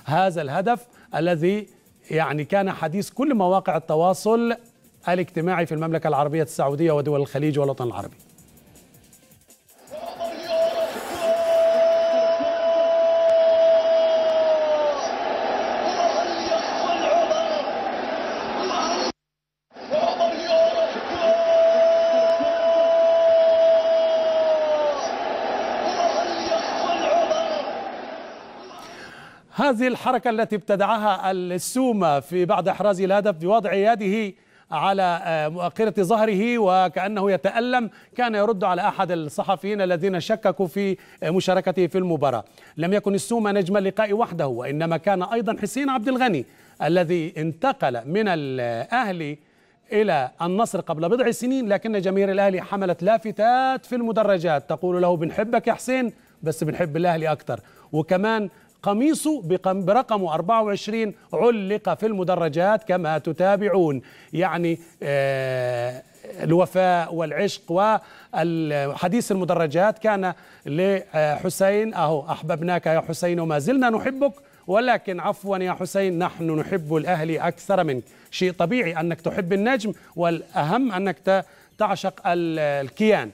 هذا الهدف الذي يعني كان حديث كل مواقع التواصل الاجتماعي في المملكة العربية السعودية ودول الخليج والوطن العربي. هذه الحركة التي ابتدعها السومة في بعد إحراز الهدف بوضع يده على مؤخرة ظهره وكأنه يتألم، كان يرد على أحد الصحفيين الذين شككوا في مشاركته في المباراة. لم يكن السومة نجم اللقاء وحده، وإنما كان أيضا حسين عبد الغني الذي انتقل من الأهلي إلى النصر قبل بضع سنين، لكن جماهير الأهلي حملت لافتات في المدرجات تقول له بنحبك يا حسين بس بنحب الأهلي أكتر. وكمان قميصه برقم 24 علق في المدرجات كما تتابعون. يعني الوفاء والعشق والحديث المدرجات كان لحسين، أهو أحببناك يا حسين وما زلنا نحبك، ولكن عفوا يا حسين نحن نحب الأهلي أكثر منك. شيء طبيعي أنك تحب النجم، والأهم أنك تعشق الكيان.